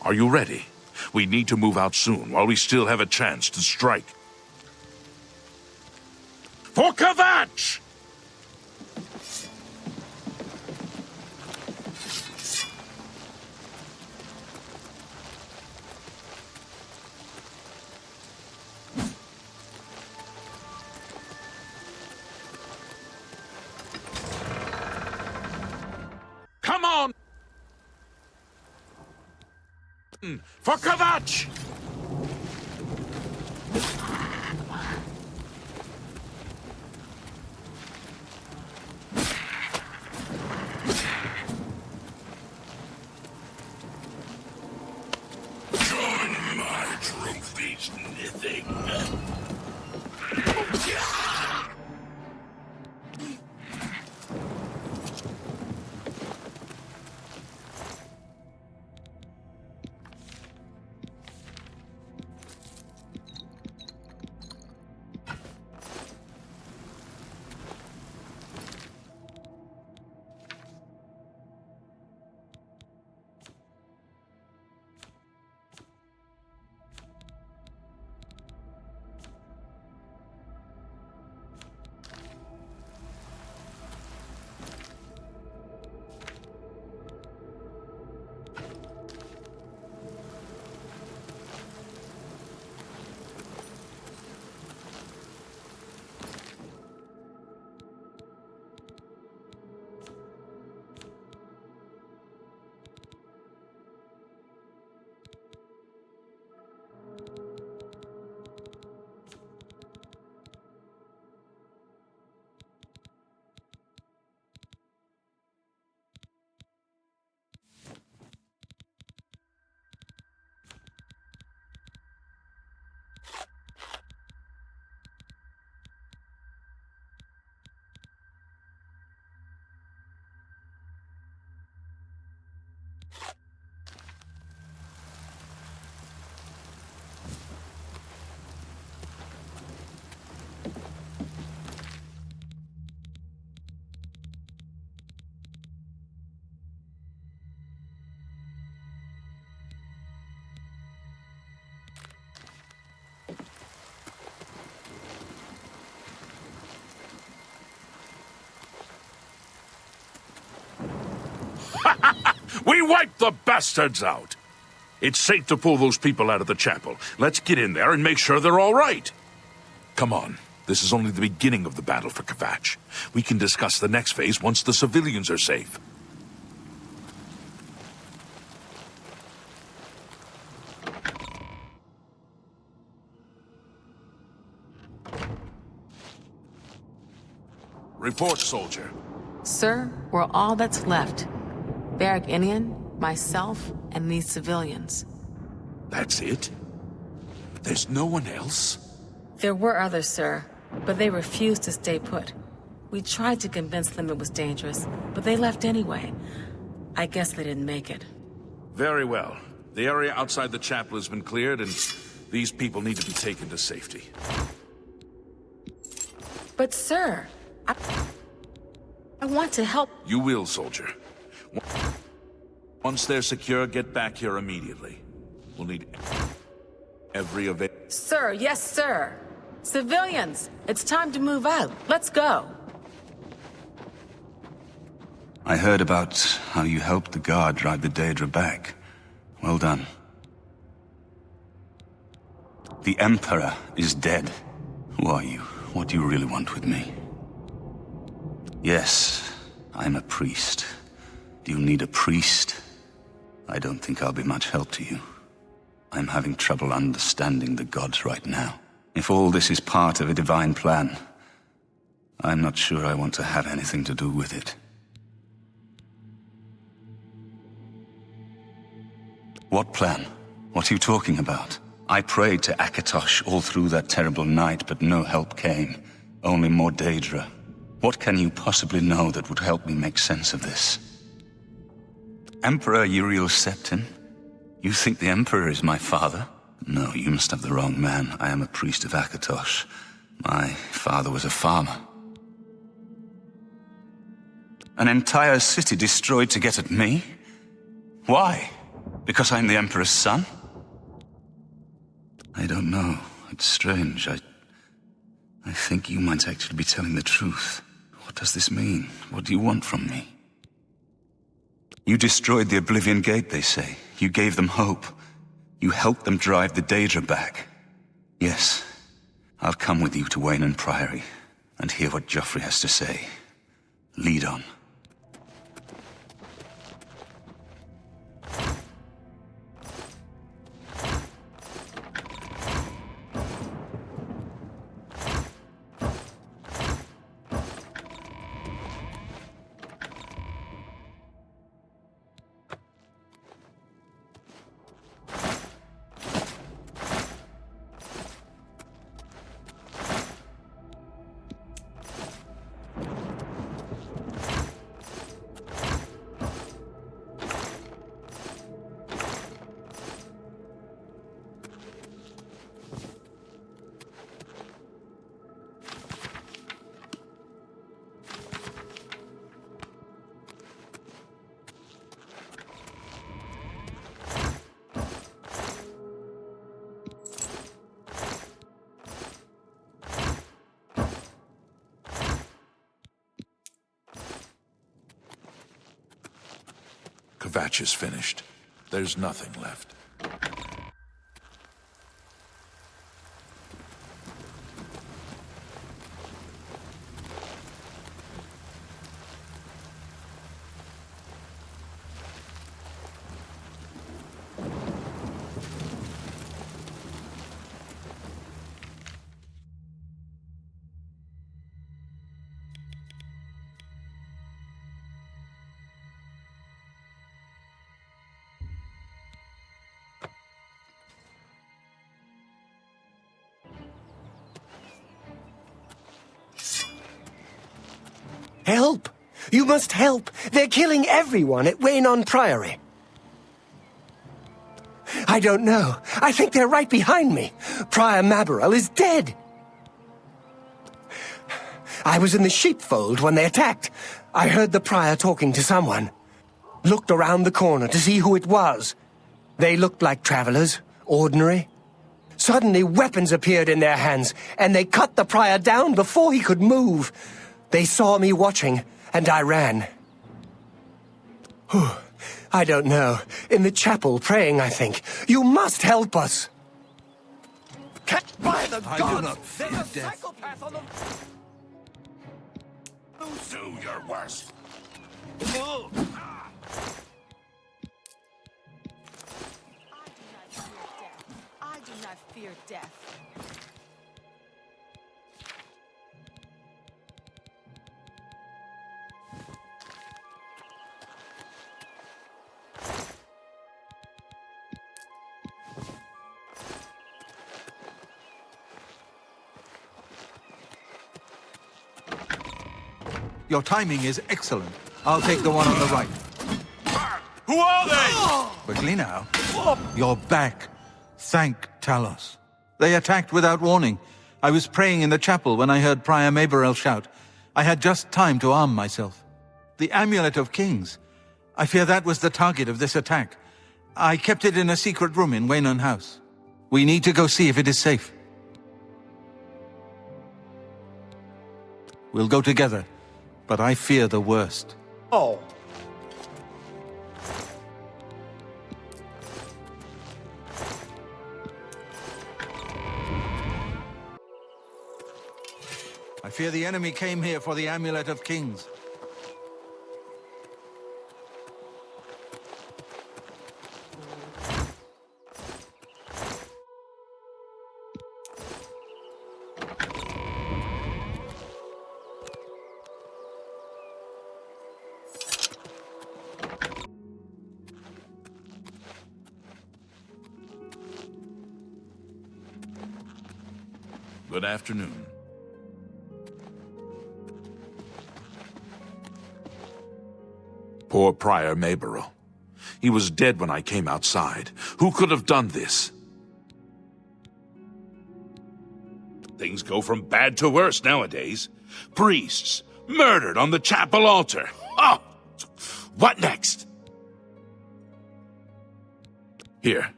Are you ready? We need to move out soon, while we still have a chance to strike. For Kvatch! Come on! For Kvatch! Join my trophies, Nithing. We wiped the bastards out! It's safe to pull those people out of the chapel. Let's get in there and make sure they're all right. Come on. This is only the beginning of the battle for Kvatch. We can discuss the next phase once the civilians are safe. Report, soldier. Sir, we're all that's left. Barrack Inian, myself, and these civilians. That's it? There's no one else? There were others, sir, but they refused to stay put. We tried to convince them it was dangerous, but they left anyway. I guess they didn't make it. Very well. The area outside the chapel has been cleared, and these people need to be taken to safety. But sir, I want to help. You will, soldier. Once they're secure, get back here immediately. We'll need every Sir, yes, sir. Civilians, it's time to move out. Let's go. I heard about how you helped the guard drive the Daedra back. Well done. The Emperor is dead. Who are you? What do you really want with me? Yes, I'm a priest. Do you need a priest? I don't think I'll be much help to you. I'm having trouble understanding the gods right now. If all this is part of a divine plan, I'm not sure I want to have anything to do with it. What plan? What are you talking about? I prayed to Akatosh all through that terrible night, but no help came. Only more Daedra. What can you possibly know that would help me make sense of this? Emperor Uriel Septim? You think the Emperor is my father? No, you must have the wrong man. I am a priest of Akatosh. My father was a farmer. An entire city destroyed to get at me? Why? Because I'm the Emperor's son? I don't know. It's strange. I think you might actually be telling the truth. What does this mean? What do you want from me? You destroyed the Oblivion Gate, they say. You gave them hope. You helped them drive the Daedra back. Yes, I'll come with you to Wayne Priory and hear what Joffrey has to say. Lead on. Kvatch is finished. There's nothing left. Help! You must help! They're killing everyone at Wayne Priory. I don't know. I think they're right behind me. Prior Maberel is dead. I was in the sheepfold when they attacked. I heard the prior talking to someone. Looked around the corner to see who it was. They looked like travelers, ordinary. Suddenly weapons appeared in their hands, and they cut the prior down before he could move. They saw me watching, and I ran. I don't know. In the chapel, praying, I think. You must help us! By the gods! Do not fear death. Psychopath on the... Do your worst. I do not fear death. Your timing is excellent. I'll take the one on the right. Who are they? Quickly now. You're back. Thank Talos. They attacked without warning. I was praying in the chapel when I heard Prior Maberel shout. I had just time to arm myself. The Amulet of Kings. I fear that was the target of this attack. I kept it in a secret room in Waynon House. We need to go see if it is safe. We'll go together, but I fear the worst. Oh. I fear the enemy came here for the Amulet of Kings. Good afternoon. Poor Prior Maberel. He was dead when I came outside. Who could have done this? Things go from bad to worse nowadays. Priests murdered on the chapel altar. Oh! What next? Here,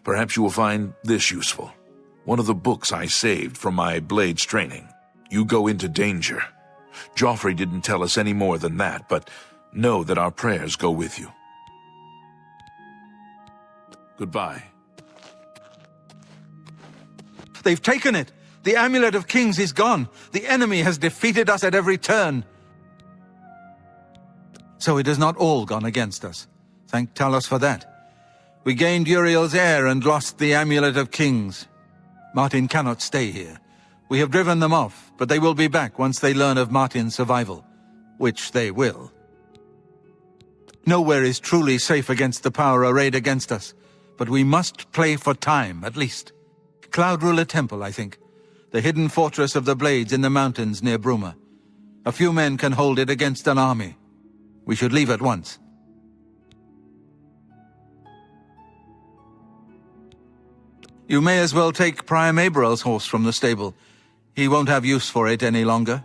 perhaps you will find this useful. One of the books I saved from my blades training. You go into danger. Joffrey didn't tell us any more than that, but know that our prayers go with you. Goodbye. They've taken it! The Amulet of Kings is gone! The enemy has defeated us at every turn! So it has not all gone against us. Thank Talos for that. We gained Uriel's heir and lost the Amulet of Kings. Martin cannot stay here. We have driven them off, but they will be back once they learn of Martin's survival. Which they will. Nowhere is truly safe against the power arrayed against us, but we must play for time, at least. Cloud Ruler Temple, I think. The hidden fortress of the Blades in the mountains near Bruma. A few men can hold it against an army. We should leave at once. You may as well take Prior Maberel's horse from the stable. He won't have use for it any longer.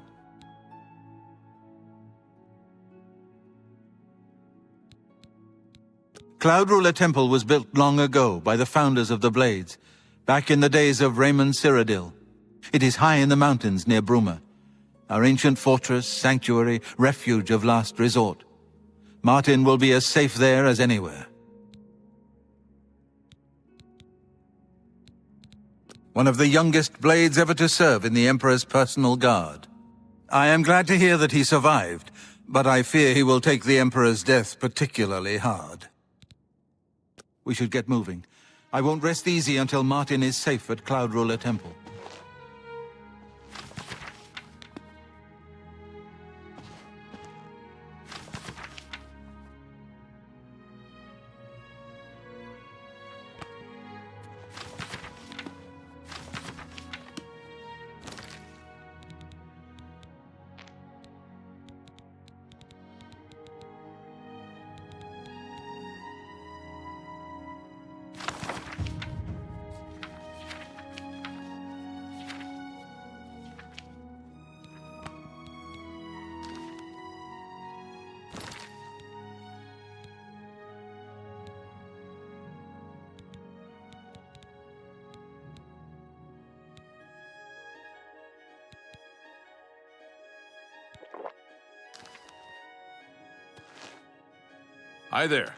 Cloud Ruler Temple was built long ago by the founders of the Blades, back in the days of Raymond Cyrodiil. It is high in the mountains near Bruma, our ancient fortress, sanctuary, refuge of last resort. Martin will be as safe there as anywhere. One of the youngest Blades ever to serve in the Emperor's personal guard. I am glad to hear that he survived, but I fear he will take the Emperor's death particularly hard. We should get moving. I won't rest easy until Martin is safe at Cloud Ruler Temple. Hi there.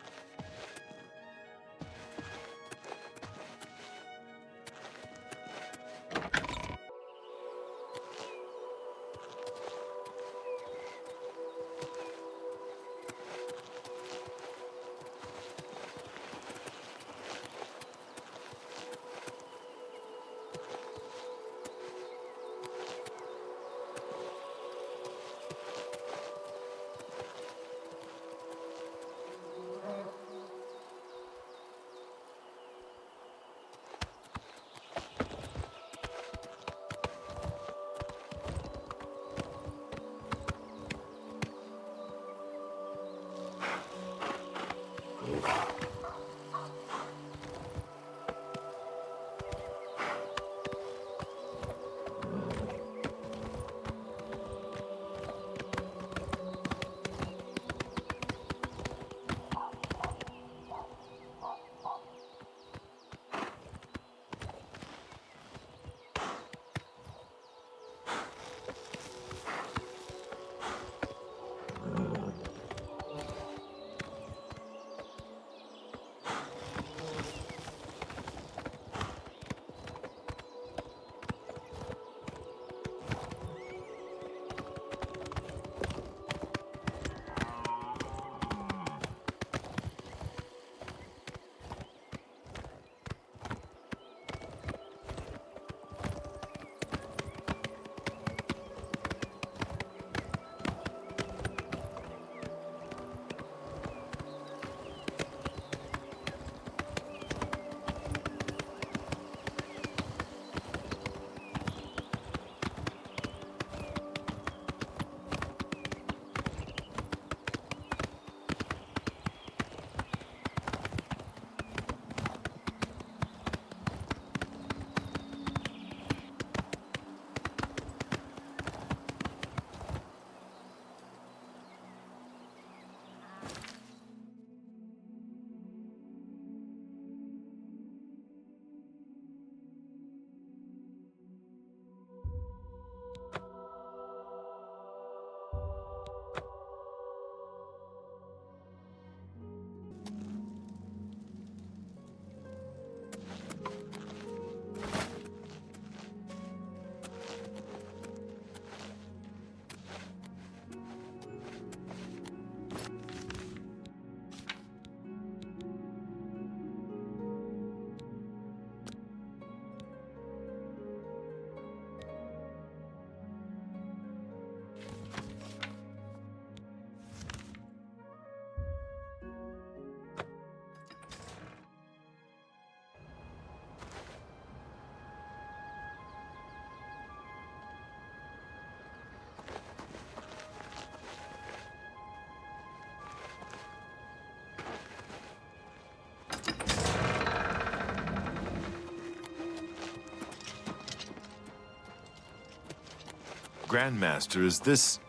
Grandmaster, is this...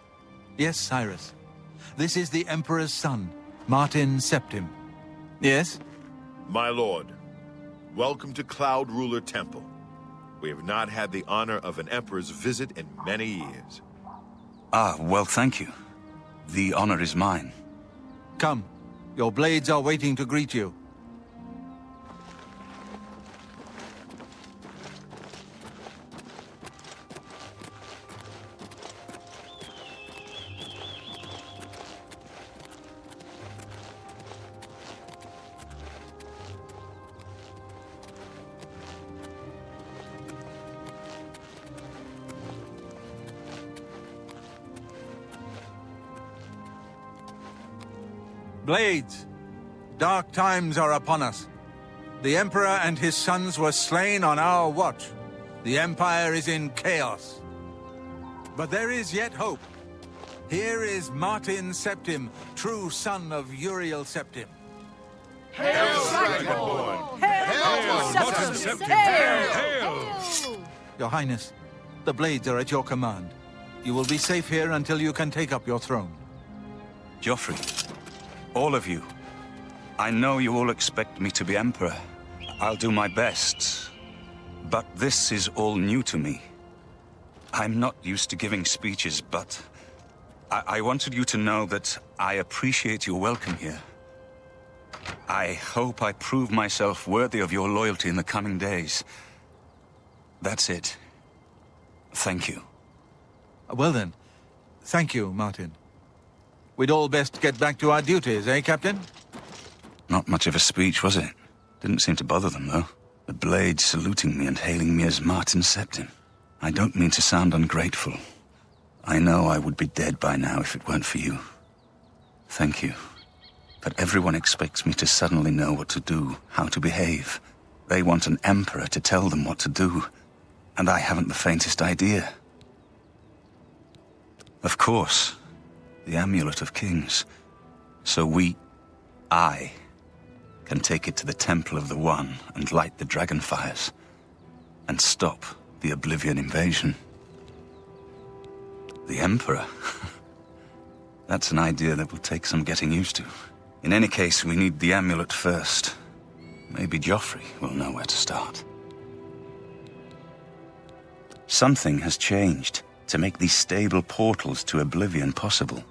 Yes, Cyrus. This is the Emperor's son, Martin Septim. Yes? My lord, welcome to Cloud Ruler Temple. We have not had the honor of an emperor's visit in many years. Ah, well, thank you. The honor is mine. Come. Your blades are waiting to greet you. Blades, dark times are upon us. The Emperor and his sons were slain on our watch. The Empire is in chaos. But there is yet hope. Here is Martin Septim, true son of Uriel Septim. Your Highness, the blades are at your command. You will be safe here until you can take up your throne. Joffrey, all of you, I know you all expect me to be Emperor. I'll do my best. But this is all new to me. I'm not used to giving speeches, but I wanted you to know that I appreciate your welcome here. I hope I prove myself worthy of your loyalty in the coming days. That's it. Thank you. Well then, thank you, Martin. We'd all best get back to our duties, eh, Captain? Not much of a speech, was it? Didn't seem to bother them, though. The blades saluting me and hailing me as Martin Septim. I don't mean to sound ungrateful. I know I would be dead by now if it weren't for you. Thank you. But everyone expects me to suddenly know what to do, how to behave. They want an emperor to tell them what to do, and I haven't the faintest idea. Of course, the Amulet of Kings. So I, can take it to the Temple of the One and light the dragon fires, and stop the Oblivion invasion. The Emperor? That's an idea that will take some getting used to. In any case, we need the amulet first. Maybe Joffrey will know where to start. Something has changed to make these stable portals to Oblivion possible.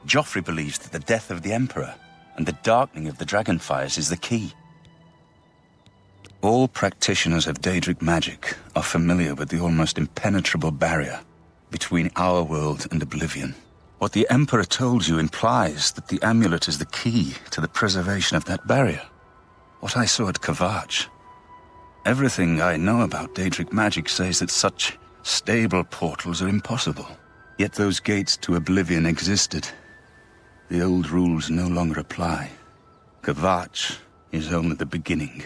Joffrey believes that the death of the Emperor and the darkening of the Dragonfires is the key. All practitioners of Daedric magic are familiar with the almost impenetrable barrier between our world and Oblivion. What the Emperor told you implies that the amulet is the key to the preservation of that barrier. What I saw at Kvatch. Everything I know about Daedric magic says that such stable portals are impossible. Yet those gates to Oblivion existed. The old rules no longer apply. Kvatch is only the beginning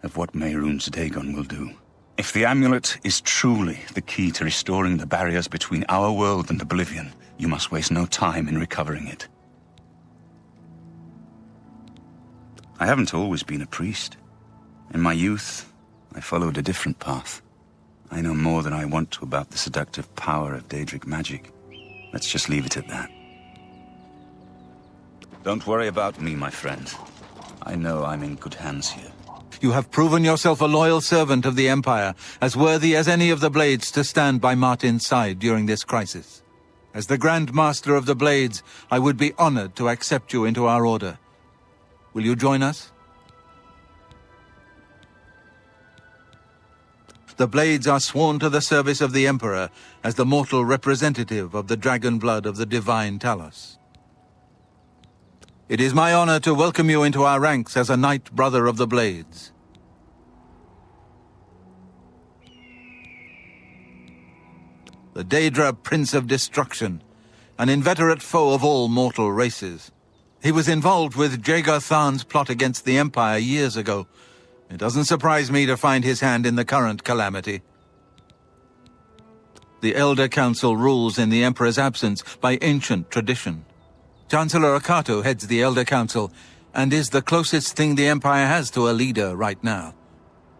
of what Mehrunes Dagon will do. If the amulet is truly the key to restoring the barriers between our world and Oblivion, you must waste no time in recovering it. I haven't always been a priest. In my youth, I followed a different path. I know more than I want to about the seductive power of Daedric magic. Let's just leave it at that. Don't worry about me, my friend. I know I'm in good hands here. You have proven yourself a loyal servant of the Empire, as worthy as any of the Blades to stand by Martin's side during this crisis. As the Grand Master of the Blades, I would be honored to accept you into our order. Will you join us? The Blades are sworn to the service of the Emperor as the mortal representative of the dragon blood of the divine Talos. It is my honor to welcome you into our ranks as a Knight Brother of the Blades. The Daedra Prince of Destruction, an inveterate foe of all mortal races. He was involved with Jaeger Tharn's plot against the Empire years ago. It doesn't surprise me to find his hand in the current calamity. The Elder Council rules in the Emperor's absence by ancient tradition. Chancellor Akato heads the Elder Council and is the closest thing the Empire has to a leader right now.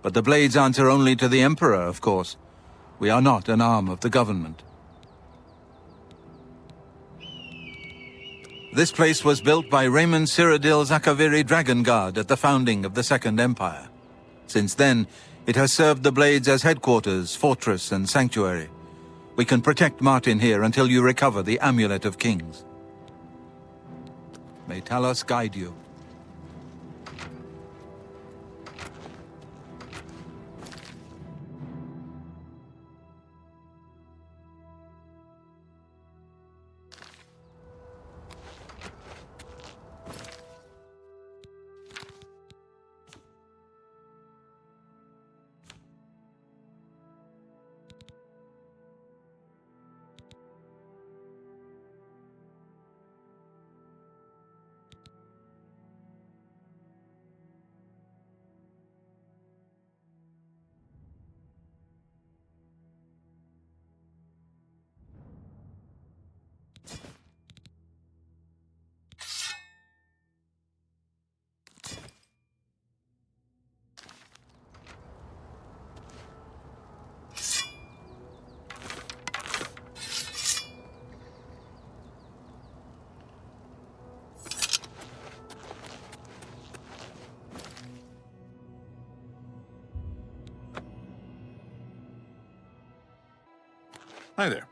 But the Blades answer only to the Emperor, of course. We are not an arm of the government. This place was built by Raymond Cyrodiil Zakaviri Dragon Guard at the founding of the Second Empire. Since then, it has served the Blades as headquarters, fortress, and sanctuary. We can protect Martin here until you recover the Amulet of Kings. May Talos guide you. Hi there.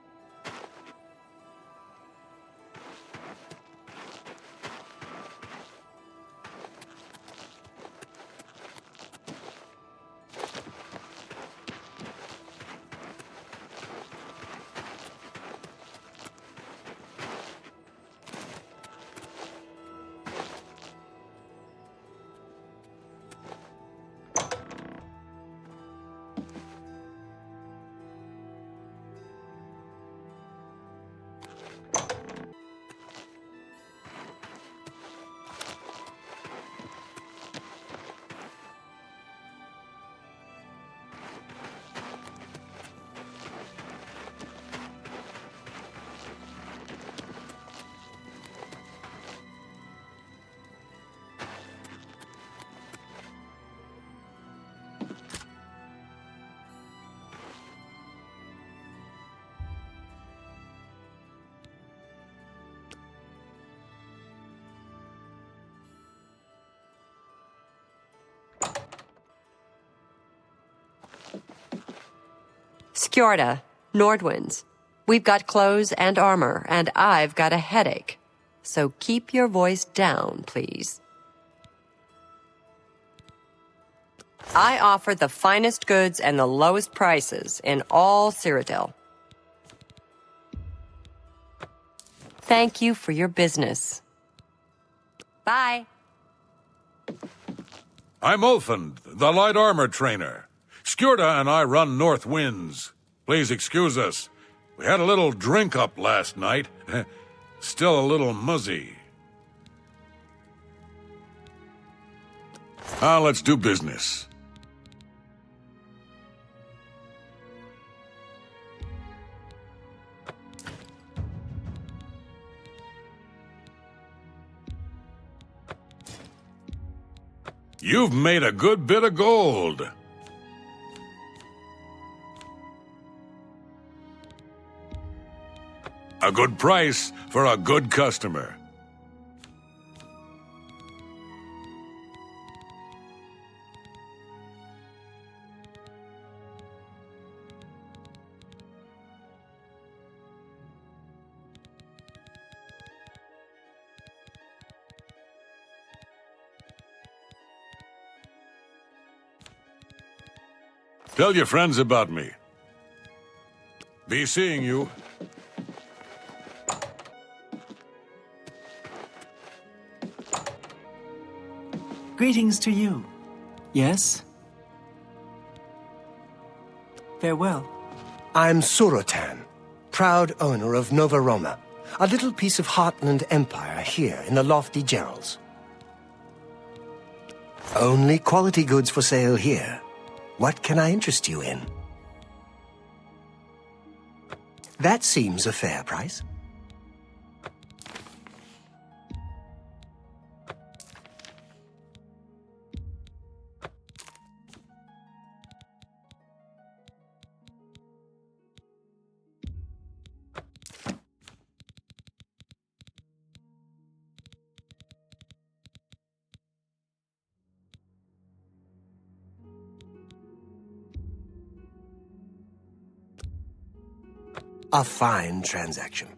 Skjorda, Nordwinds. We've got clothes and armor, and I've got a headache. So keep your voice down, please. I offer the finest goods and the lowest prices in all Cyrodiil. Thank you for your business. Bye. I'm Ulfund, the light armor trainer. Skjorda and I run North Winds. Please excuse us. We had a little drink-up last night. Still a little muzzy. Let's do business. You've made a good bit of gold. A good price for a good customer. Tell your friends about me. Be seeing you. Greetings to you. Yes? Farewell. I'm Surotan, proud owner of Nova Roma, a little piece of Heartland Empire here in the lofty Gerals. Only quality goods for sale here. What can I interest you in? That seems a fair price. A fine transaction.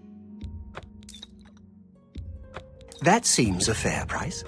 That seems a fair price.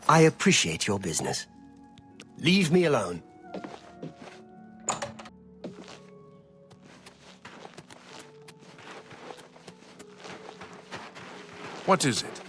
I appreciate your business. Leave me alone. What is it?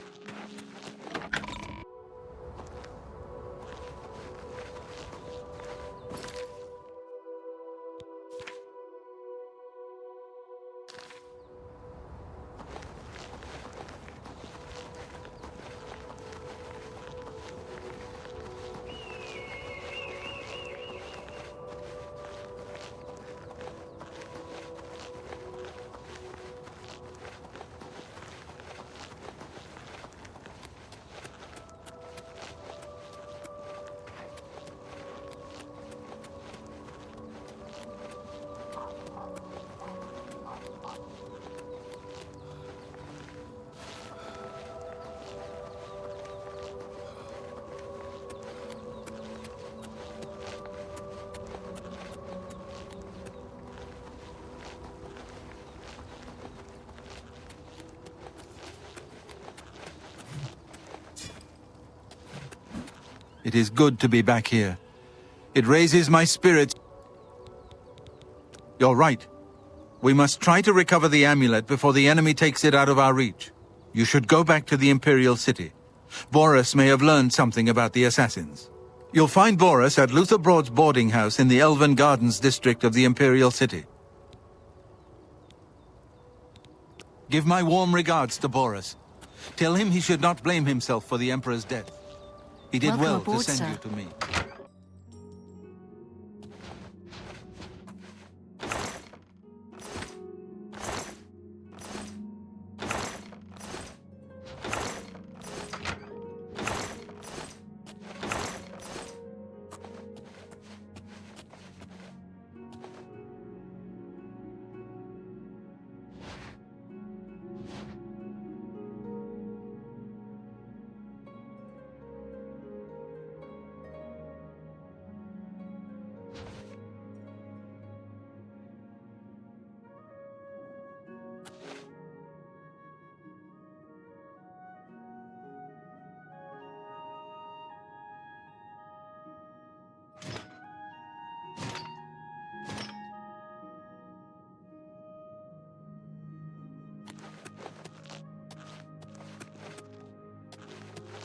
It is good to be back here. It raises my spirits. You're right. We must try to recover the amulet before the enemy takes it out of our reach. You should go back to the Imperial City. Boris may have learned something about the assassins. You'll find Boris at Luther Broad's boarding house in the Elven Gardens district of the Imperial City. Give my warm regards to Boris. Tell him he should not blame himself for the Emperor's death. He did Welcome well aboard, to send sir. you to me.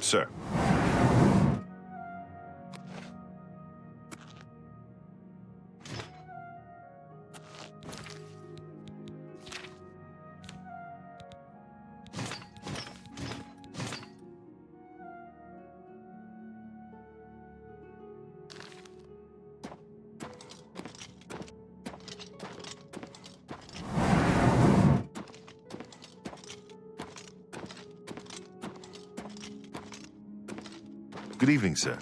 Sir. Good evening, sir.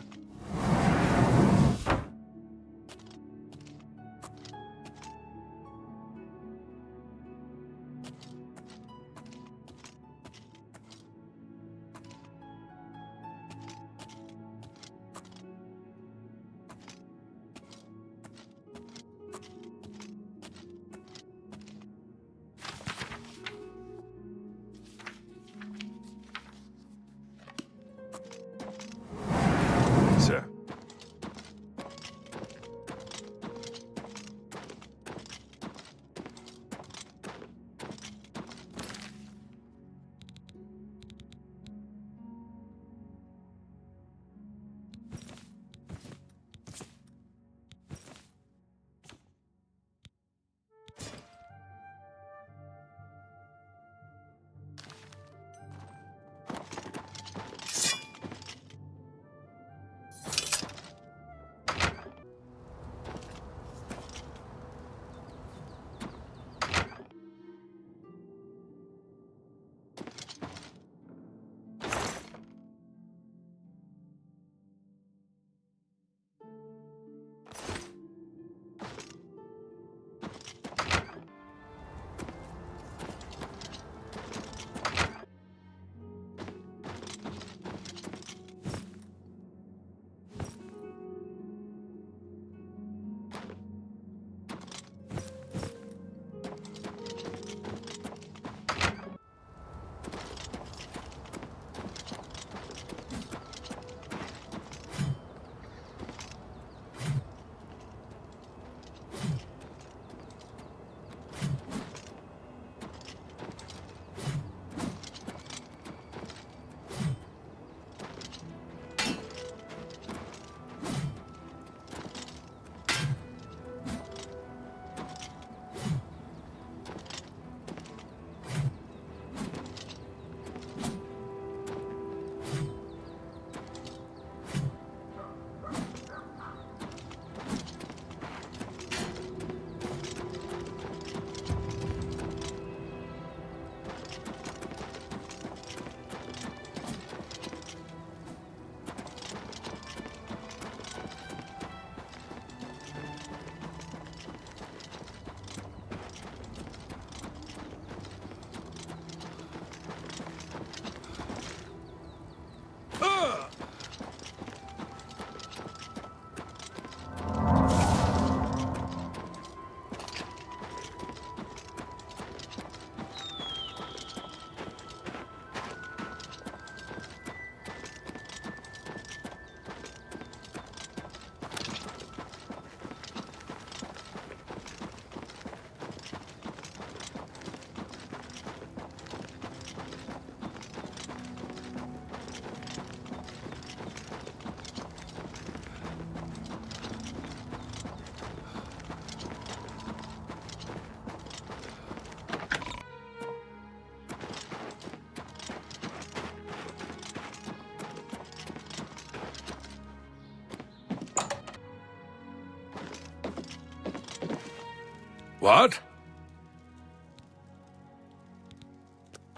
What?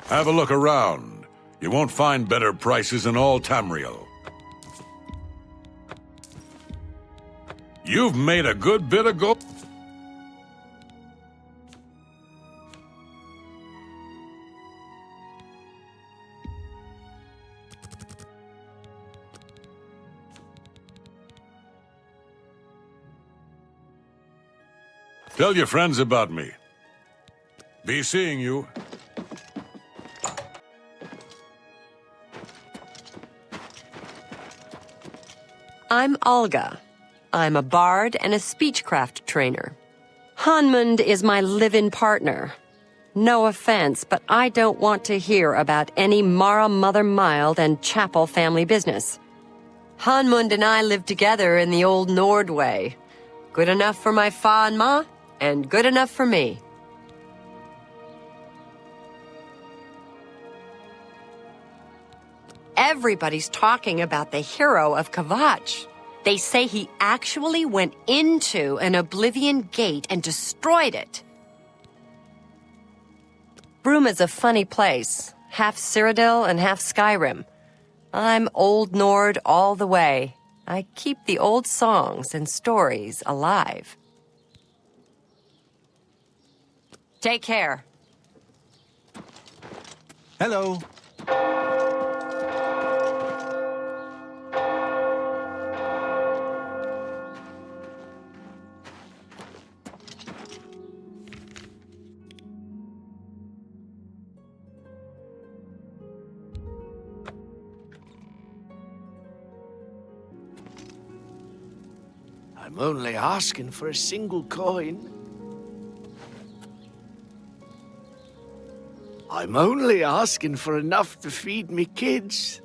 Have a look around. You won't find better prices in all Tamriel. You've made a good bit of gold. Tell your friends about me. Be seeing you. I'm Olga. I'm a bard and a speechcraft trainer. Hanmund is my live-in partner. No offense, but I don't want to hear about any Mara Mother Mild and Chapel family business. Hanmund and I lived together in the old Nord way. Good enough for my fa and ma, and good enough for me. Everybody's talking about the hero of Kvatch. They say he actually went into an Oblivion gate and destroyed it. Bruma's a funny place. Half Cyrodiil and half Skyrim. I'm Old Nord all the way. I keep the old songs and stories alive. Take care. Hello. I'm only asking for a single coin. I'm only asking for enough to feed me kids.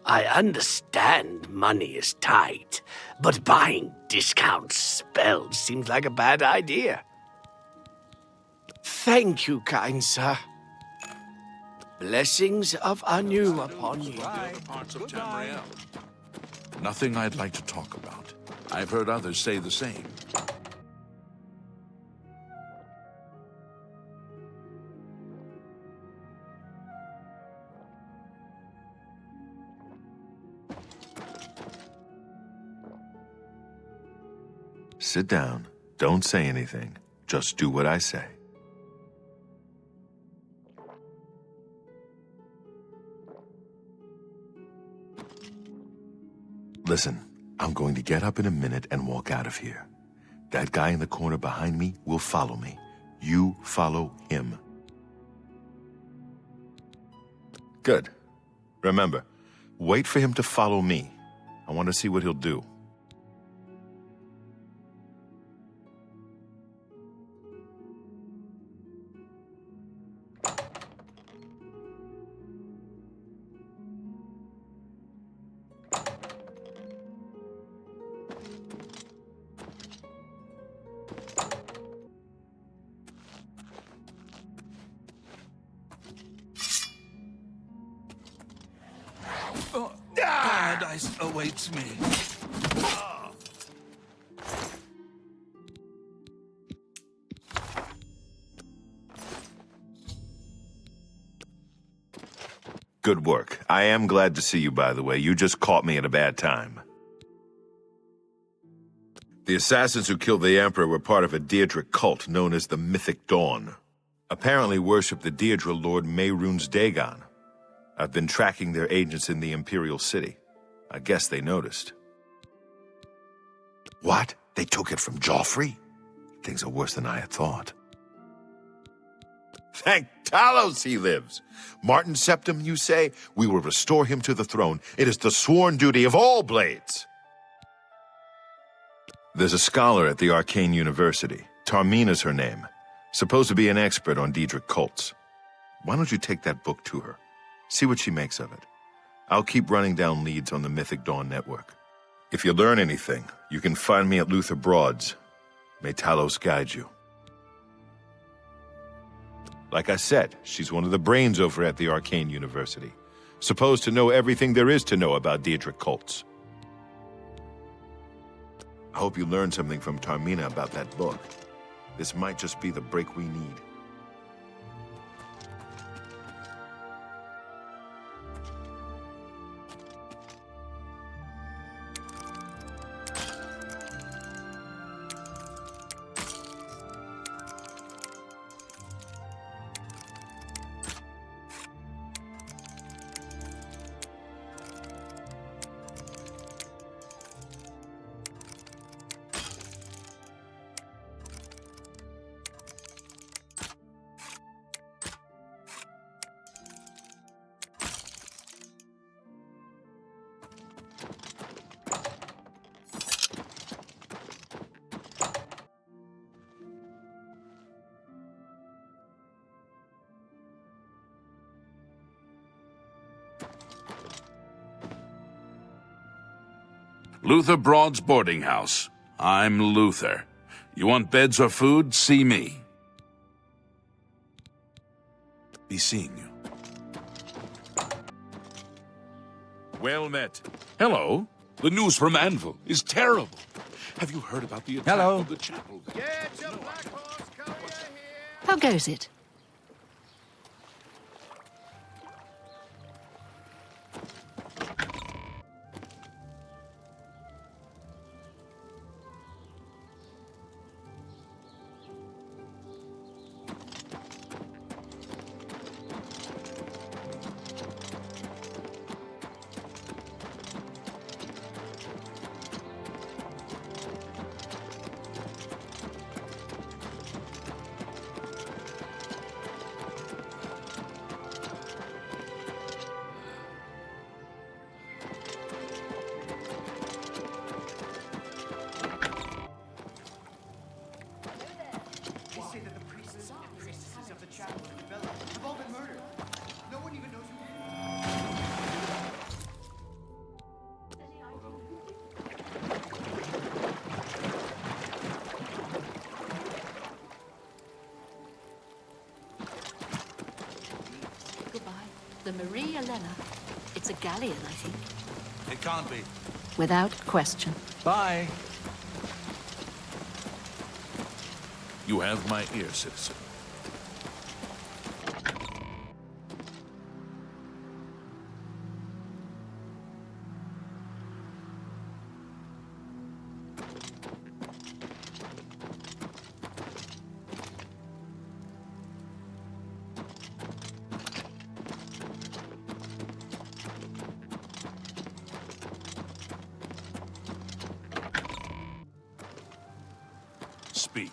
I understand money is tight, but buying discount spells seems like a bad idea. Thank you, kind sir. Blessings of Anu upon you. Parts of Tamriel. Nothing I'd like to talk about. I've heard others say the same. Sit down. Don't say anything. Just do what I say. Listen, I'm going to get up in a minute and walk out of here. That guy in the corner behind me will follow me. You follow him. Good. Remember, wait for him to follow me. I want to see what he'll do. Paradise awaits me. Good work. I am glad to see you, by the way. You just caught me at a bad time. The assassins who killed the Emperor were part of a Deirdre cult known as the Mythic Dawn. Apparently worship the Deirdre Lord Mehrunes Dagon. I've been tracking their agents in the Imperial City. I guess they noticed. What? They took it from Joffrey? Things are worse than I had thought. Thank Talos he lives. Martin Septim, you say? We will restore him to the throne. It is the sworn duty of all Blades. There's a scholar at the Arcane University. Tarmina's her name. Supposed to be an expert on Daedric cults. Why don't you take that book to her? See what she makes of it. I'll keep running down leads on the Mythic Dawn network. If you learn anything, you can find me at Luther Broad's. May Talos guide you. Like I said, she's one of the brains over at the Arcane University. Supposed to know everything there is to know about Daedric cults. I hope you learned something from Tarmina about that book. This might just be the break we need. Luther Broad's boarding house. I'm Luther. You want beds or food? See me. Be seeing you. Well met. Hello. The news from Anvil is terrible. Have you heard about the attack of the chapel? Get your black horse courier here! How goes it? The Marie Elena. It's a galleon, I think. It can't be. Without question. Bye. You have my ear, citizen. Speak.